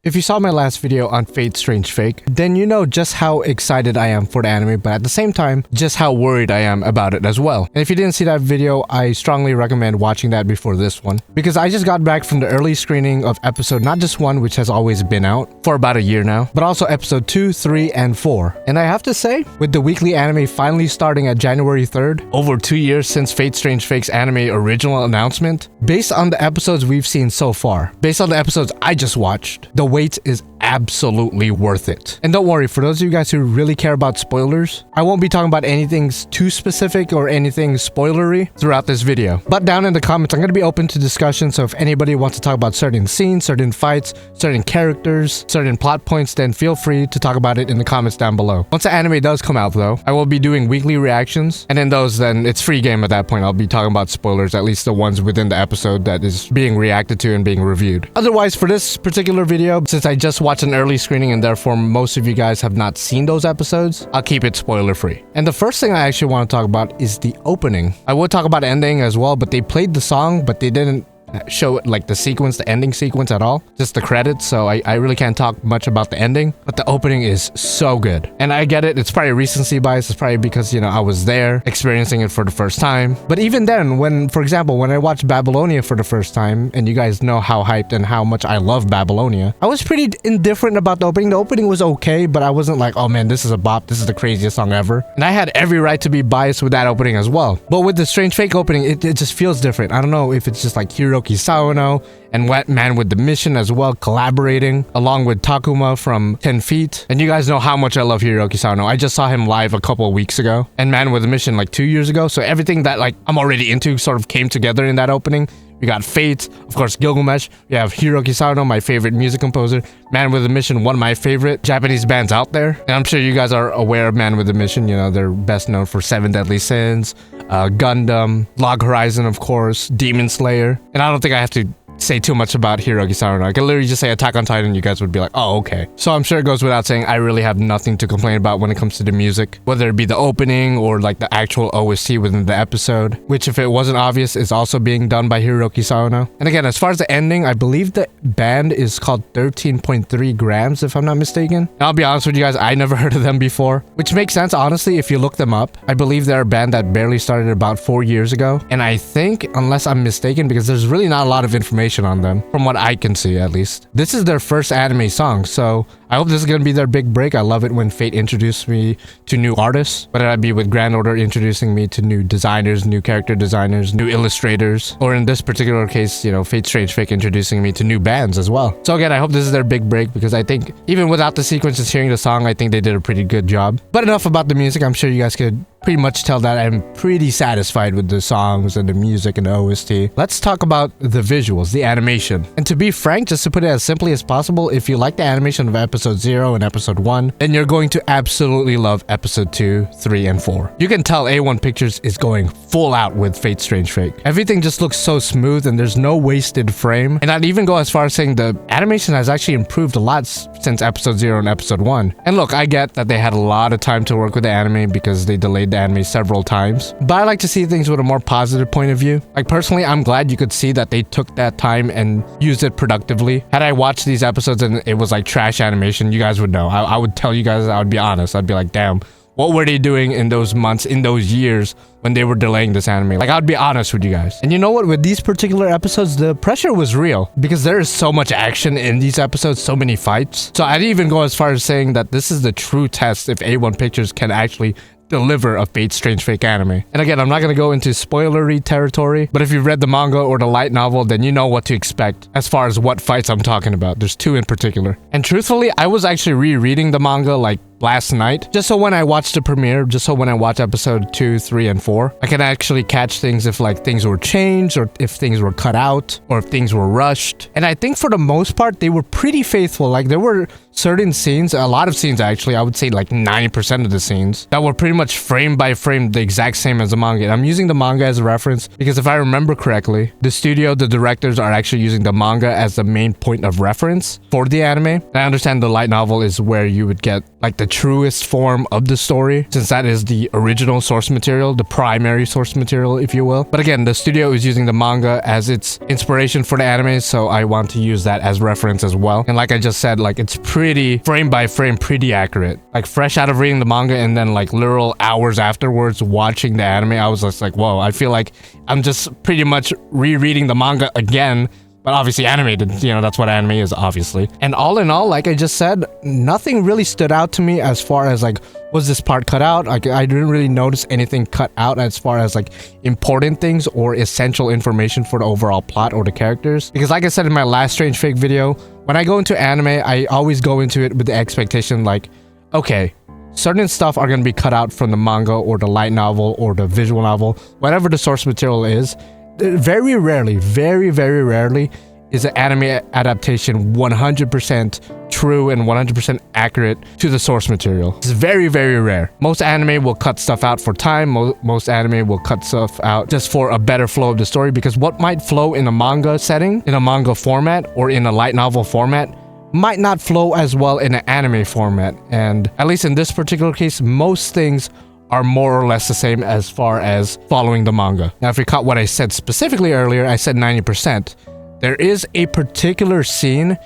If you saw my last video on Fate Strange Fake, then you know just how excited I am for the anime, but at the same time, just how worried I am about it as well. And if you didn't see that video, I strongly recommend watching that before this one, because I just got back from the early screening of episode not just 1, which has always been out for about a year now, but also episode 2, 3, and 4. And I have to say, with the weekly anime finally starting at January 3rd, over 2 years since Fate Strange Fake's anime original announcement, based on the episodes we've seen so far, based on the episodes I just watched, the wait is absolutely worth it. And don't worry, for those of you guys who really care about spoilers, I won't be talking about anything too specific or anything spoilery throughout this video. But down in the comments, I'm going to be open to discussion, so if anybody wants to talk about certain scenes, certain fights, certain characters, certain plot points, then feel free to talk about it in the comments down below. Once the anime does come out though, I will be doing weekly reactions, and in those then it's free game at that point. I'll be talking about spoilers, at least the ones within the episode that is being reacted to and being reviewed. Otherwise, for this particular video, since I just watched an early screening and therefore most of you guys have not seen those episodes, I'll keep it spoiler free. And the first thing I actually want to talk about is the opening. I would talk about ending as well, but they played the song, but they didn't show it, like the sequence, the ending sequence at all, just the credits, so I really can't talk much about the ending, but the opening is so good. And I get it, it's probably recency bias, it's probably because, you know, I was there experiencing it for the first time. But even then, when, for example, when I watched Babylonia for the first time, and you guys know how hyped and how much I love Babylonia, I was pretty indifferent about the opening. The opening was okay, but I wasn't like, oh man, this is a bop, this is the craziest song ever. And I had every right to be biased with that opening as well. But with the Strange Fake opening, it just feels different. I don't know if it's just like Hiroki Sawano and Wet Man with the Mission as well, collaborating along with Takuma from 10 Feet. And you guys know how much I love Hiroki Sawano. I just saw him live a couple of weeks ago, and Man with the Mission like 2 years ago. So everything that like I'm already into sort of came together in that opening. We got Fate, of course, Gilgamesh. We have Hiroki Sawano, my favorite music composer. Man with a Mission, one of my favorite Japanese bands out there. And I'm sure you guys are aware of Man with a Mission. You know, they're best known for Seven Deadly Sins, Gundam, Log Horizon, of course, Demon Slayer. And I don't think I have to say too much about Hiroki Sawano. I could literally just say Attack on Titan, you guys would be like, oh, okay. So I'm sure it goes without saying, I really have nothing to complain about when it comes to the music, whether it be the opening or like the actual OST within the episode, which if it wasn't obvious is also being done by Hiroki Sawano. And again, as far as the ending, I believe the band is called 13.3 grams, if I'm not mistaken. And I'll be honest with you guys, I never heard of them before, which makes sense, honestly, if you look them up. I believe they're a band that barely started about 4 years ago. And I think, unless I'm mistaken, because there's really not a lot of information on them, from what I can see at least, this is their first anime song, so I hope this is going to be their big break. I love it when Fate introduced me to new artists, whether that be with Grand Order introducing me to new designers, new character designers, new illustrators, or in this particular case, you know, Fate Strange Fake introducing me to new bands as well. So again, I hope this is their big break, because I think even without the sequences, hearing the song, I think they did a pretty good job. But enough about the music. I'm sure you guys could pretty much tell that I'm pretty satisfied with the songs and the music and the OST. Let's talk about the visuals, the animation. And to be frank, just to put it as simply as possible, if you like the animation of episode 0 and episode 1, then you're going to absolutely love episode 2, 3, and 4. You can tell A1 Pictures is going full out with Fate Strange Fake. Everything just looks so smooth and there's no wasted frame. And I'd even go as far as saying the animation has actually improved a lot since episode 0 and episode 1. And look, I get that they had a lot of time to work with the anime because they delayed the anime several times, but I like to see things with a more positive point of view. Like personally, I'm glad you could see that they took that time and used it productively. Had I watched these episodes and it was like trash animation, you guys would know. I would tell you guys, I would be honest. I'd be like, damn, what were they doing in those months, in those years when they were delaying this anime? Like, I'd be honest with you guys. And you know what? With these particular episodes, the pressure was real because there is so much action in these episodes, so many fights. So I'd even go as far as saying that this is the true test if A1 Pictures can actually deliver a Fate Strange Fake anime. And again, I'm not going to go into spoilery territory, but if you've read the manga or the light novel, then you know what to expect as far as what fights I'm talking about. There's 2 in particular. And truthfully, I was actually rereading the manga like last night, just so when I watch the premiere, just so when I watch episode 2, 3, and 4, I can actually catch things if like things were changed or if things were cut out or if things were rushed. And I think for the most part, they were pretty faithful. Like there were certain scenes, a lot of scenes actually, I would say like 90% of the scenes that were pretty much frame by frame the exact same as the manga. And I'm using the manga as a reference because if I remember correctly, the studio, the directors are actually using the manga as the main point of reference for the anime. And I understand the light novel is where you would get like the truest form of the story, since that is the original source material, the primary source material, if you will. But again, the studio is using the manga as its inspiration for the anime, so I want to use that as reference as well. And like I just said, like it's pretty frame by frame, pretty accurate. Like fresh out of reading the manga and then like literal hours afterwards watching the anime, I was just like, whoa, I feel like I'm just pretty much rereading the manga again, but obviously animated. You know, that's what anime is, obviously. And all in all, like I just said, nothing really stood out to me as far as like, was this part cut out? Like I didn't really notice anything cut out as far as like important things or essential information for the overall plot or the characters. Because like I said in my last Strange Fake video, when I go into anime, I always go into it with the expectation like, okay, certain stuff are going to be cut out from the manga or the light novel or the visual novel, whatever the source material is. Very rarely, very rarely is an anime adaptation 100% true and 100% accurate to the source material. It's very rare. Most anime will cut stuff out for time. Most anime will cut stuff out just for a better flow of the story, because what might flow in a manga setting, in a manga format, or in a light novel format might not flow as well in an anime format. And at least in this particular case, most things are more or less the same as far as following the manga. Now, if you caught what I said specifically earlier, I said 90%. There is a particular scene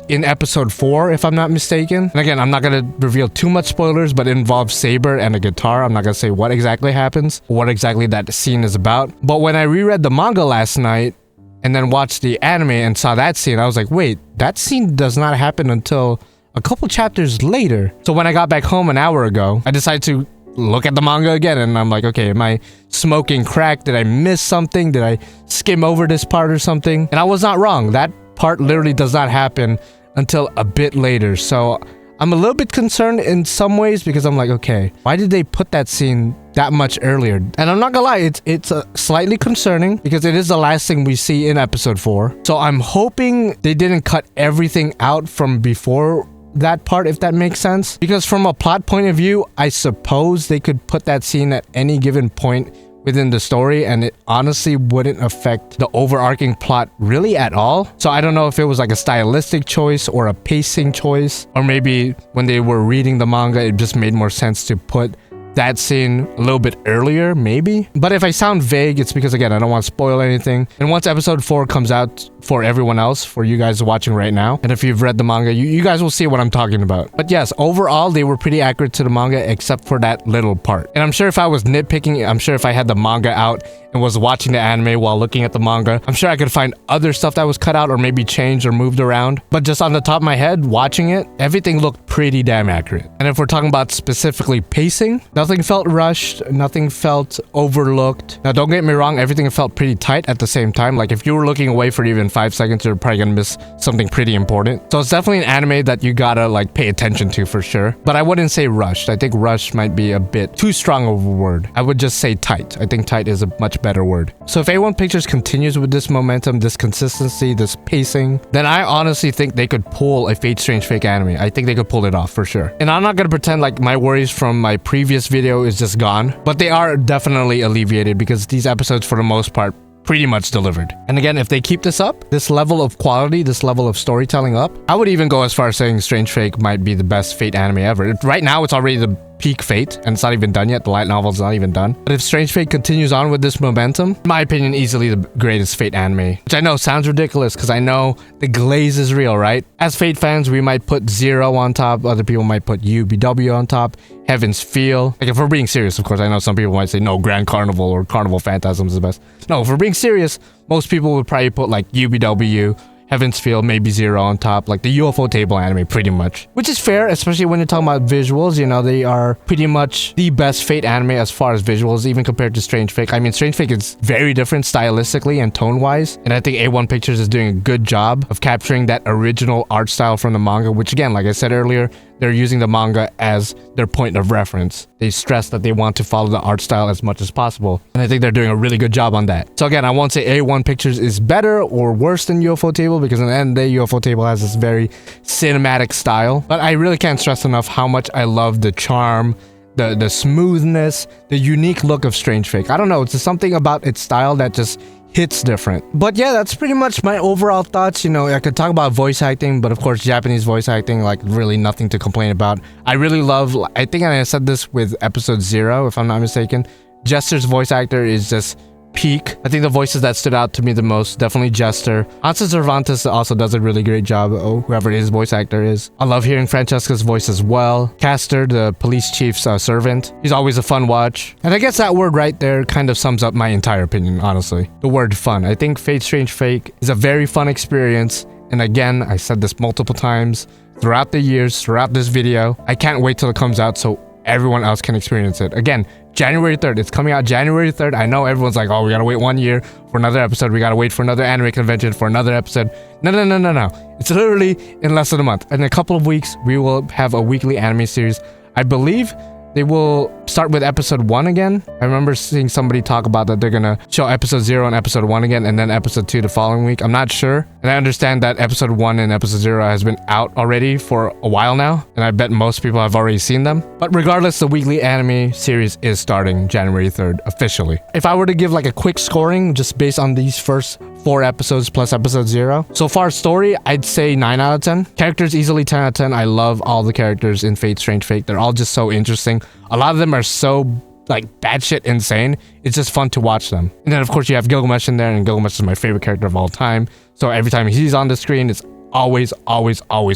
in episode 4, if I'm not mistaken. And again, I'm not going to reveal too much spoilers, but it involves Saber and a guitar. I'm not going to say what exactly happens, what exactly that scene is about. But when I reread the manga last night and then watched the anime and saw that scene, I was like, wait, that scene does not happen until a couple chapters later. So when I got back home an hour ago, I decided to look at the manga again, and I'm like, okay, am I smoking crack? Did I miss something? Did I skim over this part or something? And I was not wrong. That part literally does not happen until a bit later. So I'm a little bit concerned in some ways, because I'm like, okay, why did they put that scene that much earlier? And I'm not gonna lie, it's slightly concerning, because it is the last thing we see in episode 4. So I'm hoping they didn't cut everything out from before that part, if that makes sense. Because from a plot point of view, I suppose they could put that scene at any given point within the story, and it honestly wouldn't affect the overarching plot really at all. So I don't know if it was like a stylistic choice or a pacing choice, or maybe when they were reading the manga, it just made more sense to put that scene a little bit earlier, maybe. But if I sound vague, it's because, again, I don't want to spoil anything. And once episode 4 comes out for everyone else, for you guys watching right now, and if you've read the manga, you guys will see what I'm talking about. But yes, overall, they were pretty accurate to the manga, except for that little part. And I'm sure if I was nitpicking, I'm sure if I had the manga out and was watching the anime while looking at the manga, I'm sure I could find other stuff that was cut out or maybe changed or moved around. But just on the top of my head, watching it, everything looked pretty damn accurate. And if we're talking about specifically pacing, nothing felt rushed, nothing felt overlooked. Now, don't get me wrong, everything felt pretty tight at the same time. Like if you were looking away for even 5 seconds, you're probably gonna miss something pretty important. So it's definitely an anime that you gotta like pay attention to for sure. But I wouldn't say rushed. I think rushed might be a bit too strong of a word. I would just say tight. I think tight is a much better word. So if A1 Pictures continues with this momentum, this consistency, this pacing, then I honestly think they could pull a Fate Strange Fake anime. I think they could pull it off for sure. And I'm not gonna pretend like my worries from my previous video is just gone, but they are definitely alleviated, because these episodes for the most part pretty much delivered. And again, if they keep this up, this level of quality, this level of storytelling up, I would even go as far as saying Strange Fake might be the best Fate anime ever. Right now, it's already the peak Fate, and it's not even done yet. The light novel's not even done. But if Strange Fate continues on with this momentum, in my opinion, easily the greatest Fate anime. Which I know sounds ridiculous, because I know the glaze is real, right? As Fate fans, we might put Zero on top, other people might put UBW on top, Heaven's Feel. Like if we're being serious, of course, I know some people might say, no, Grand Carnival or Carnival Phantasms is the best. No, if we're being serious, most people would probably put like UBW, Heaven's Feel, maybe Zero on top, like the UFO table anime pretty much. Which is fair, especially when you're talking about visuals. You know, they are pretty much the best Fate anime as far as visuals, even compared to Strange Fake. I mean, Strange Fake is very different stylistically and tone-wise, and I think A1 Pictures is doing a good job of capturing that original art style from the manga, which again, like I said earlier, they're using the manga as their point of reference. They stress that they want to follow the art style as much as possible, and I think they're doing a really good job on that. So again, I won't say A1 Pictures is better or worse than UFO Table, because in the end of the day, UFO Table has this very cinematic style. But I really can't stress enough how much I love the charm, the smoothness, the unique look of Strange Fake. I don't know, it's just something about its style that just hits different. But yeah, that's pretty much my overall thoughts. You know, I could talk about voice acting, but of course Japanese voice acting, like really nothing to complain about. I really love, I think I said this with episode 0 if I'm not mistaken, Jester's voice actor is just peak. I think the voices that stood out to me the most, definitely Jester. Ansa Cervantes also does a really great job, whoever his voice actor is. I love hearing Francesca's voice as well. Caster, the police chief's servant, he's always a fun watch. And I guess that word right there kind of sums up my entire opinion, honestly. The word fun. I think Fate Strange Fake is a very fun experience. And again, I said this multiple times throughout the years, throughout this video. I can't wait till it comes out so everyone else can experience it. Again, January 3rd. It's coming out January 3rd. I know everyone's like, oh, we gotta wait 1 year for another episode. We gotta wait for another anime convention for another episode. No. It's literally in less than a month. In a couple of weeks, we will have a weekly anime series. I believe they will start with episode 1 again. I remember seeing somebody talk about that they're gonna show episode 0 and episode 1 again, and then episode 2 the following week. I'm not sure. And I understand that episode 1 and episode 0 has been out already for a while now, and I bet most people have already seen them. But regardless, the weekly anime series is starting January 3rd officially. If I were to give like a quick scoring just based on these first 4 episodes plus episode 0. So far story, I'd say 9 out of 10. Characters easily 10 out of 10. I love all the characters in Fate Strange Fake. They're all just so interesting. A lot of them are so like batshit insane. It's just fun to watch them. And then of course you have Gilgamesh in there, and Gilgamesh is my favorite character of all time. So every time he's on the screen, it's always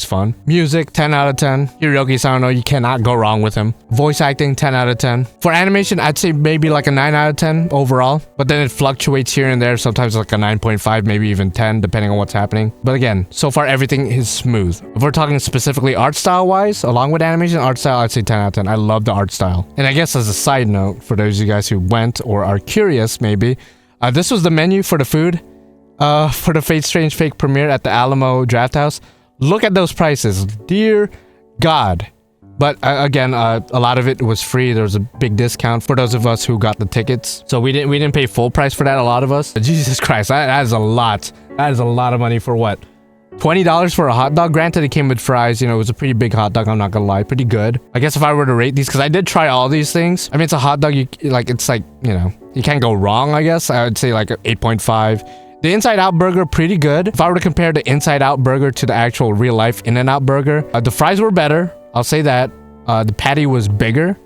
fun. Music, 10 out of 10. Hiroki Sano, you cannot go wrong with him. Voice acting, 10 out of 10. For animation, I'd say maybe like a 9 out of 10 overall, but then it fluctuates here and there. Sometimes like a 9.5, maybe even 10, depending on what's happening. But again, so far everything is smooth. If we're talking specifically art style wise, along with animation, art style, I'd say 10 out of 10. I love the art style. And I guess as a side note, for those of you guys who went or are curious maybe, this was the menu for the food. For the Fate Strange Fake premiere at the Alamo Draft House. Look at those prices, dear God. But again, a lot of it was free. There was a big discount for those of us who got the tickets. So we didn't pay full price for that, a lot of us. But Jesus Christ, that is a lot. That is a lot of money for what? $20 for a hot dog? Granted, it came with fries. You know, it was a pretty big hot dog, I'm not gonna lie. Pretty good. I guess if I were to rate these, because I did try all these things. I mean, it's a hot dog. It's like, you know, you can't go wrong, I guess. I would say like 8.5. The Inside Out burger, pretty good. If I were to compare the Inside Out burger to the actual real life In-N-Out burger, the fries were better. I'll say that. The patty was bigger.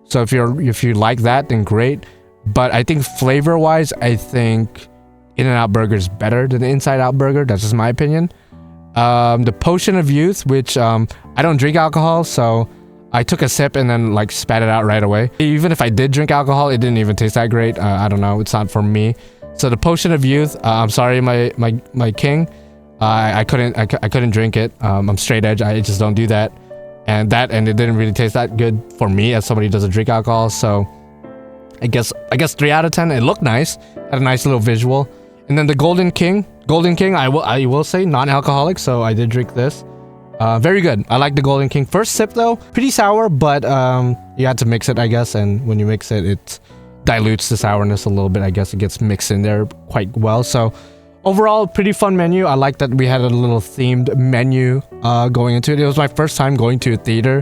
So if you like that, then great. But I think flavor wise, I think In-N-Out burger is better than the Inside Out burger. That's just my opinion. The Potion of Youth, which I don't drink alcohol, so I took a sip and then like spat it out right away. Even if I did drink alcohol, it didn't even taste that great. I don't know. It's not for me. So the Potion of Youth, I'm sorry, my king, I couldn't drink it. I'm straight edge. I just don't do that, and it didn't really taste that good for me as somebody who doesn't drink alcohol. So I guess 3 out of 10. It looked nice, had a nice little visual. And then the Golden King, I will say non-alcoholic. So I did drink this. Very good. I like the Golden King. First sip though, pretty sour, but you had to mix it, I guess. And when you mix it, it dilutes the sourness a little bit. I guess it gets mixed in there quite well. So overall, pretty fun menu. I like that we had a little themed menu going into it. It was my first time going to a theater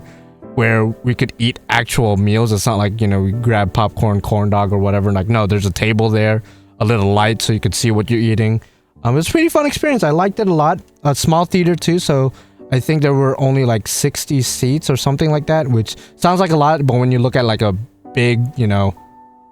where we could eat actual meals. It's not like, you know, we grab popcorn, corn dog or whatever. Like, no, there's a table there, a little light so you could see what you're eating. It was a pretty fun experience. I liked it a lot. A small theater too, so I think there were only like 60 seats or something like that, which sounds like a lot, but when you look at like a big, you know,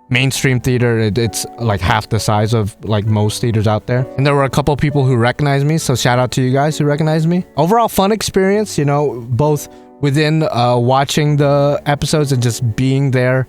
mainstream theater, it's like half the size of like most theaters out there. And there were a couple people who recognized me, so shout out to you guys who recognized me. Overall fun experience, you know, both within watching the episodes and just being there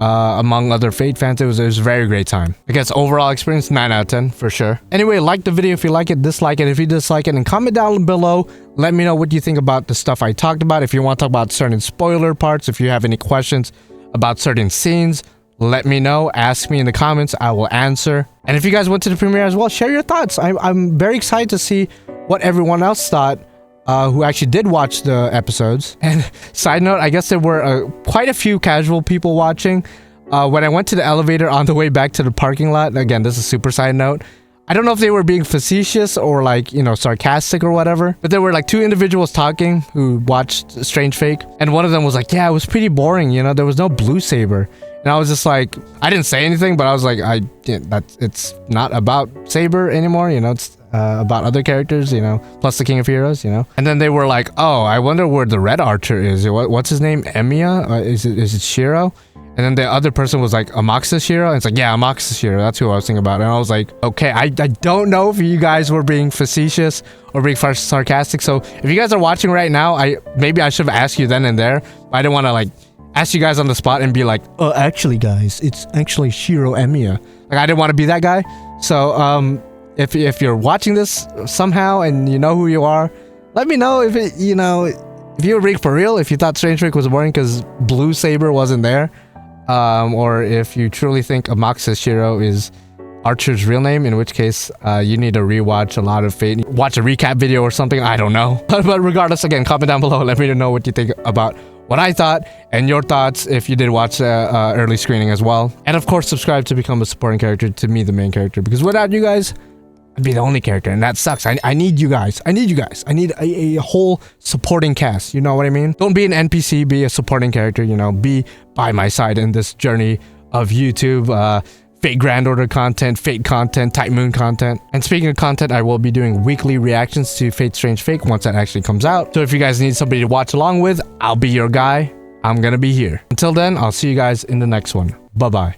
among other Fate fans. It was a very great time. I guess overall experience, 9 out of 10 for sure. Anyway, like the video if you like it, dislike it if you dislike it, and comment down below. Let me know what you think about the stuff I talked about. If you want to talk about certain spoiler parts, if you have any questions about certain scenes, let me know. Ask me in the comments. I will answer. And if you guys went to the premiere as well, share your thoughts. I'm very excited to see what everyone else thought who actually did watch the episodes. And side note, I guess there were quite a few casual people watching. When I went to the elevator on the way back to the parking lot, again, this is a super side note, I don't know if they were being facetious or like, you know, sarcastic or whatever, but there were like 2 individuals talking who watched Strange Fake, and one of them was like, yeah, it was pretty boring, you know, there was no blue saber. And I was just like, I didn't say anything, but I was like, it's not about Saber anymore, you know, it's about other characters, you know, plus the King of Heroes, you know. And then they were like, oh, I wonder where the red archer is. What's his name? Emiya? Is it Shiro? And then the other person was like, Amaxa Shiro? And it's like, yeah, Amaxa Shiro. That's who I was thinking about. And I was like, okay, I don't know if you guys were being facetious or being sarcastic. So if you guys are watching right now, maybe I should have asked you then and there. But I didn't want to like ask you guys on the spot and be like, oh, actually guys, it's actually Shiro Emiya. Like I didn't want to be that guy. So if you're watching this somehow and you know who you are, let me know if it, you know, if you were being for real, if you thought Strange Fake was boring because Blue Saber wasn't there. Or if you truly think Amaxa Shiro is Archer's real name, in which case you need to rewatch a lot of Fate, watch a recap video or something, I don't know. But regardless, again, comment down below, let me know what you think about what I thought and your thoughts if you did watch early screening as well. And of course, subscribe to become a supporting character, to me the main character, because without you guys, I'd be the only character, and that sucks. I need you guys. I need you guys. I need a whole supporting cast. You know what I mean? Don't be an NPC, be a supporting character, you know, be by my side in this journey of YouTube, Fate Grand Order content, Fate content, Type Moon content. And speaking of content, I will be doing weekly reactions to Fate Strange Fake once that actually comes out. So if you guys need somebody to watch along with, I'll be your guy. I'm gonna be here. Until then, I'll see you guys in the next one. Bye-bye.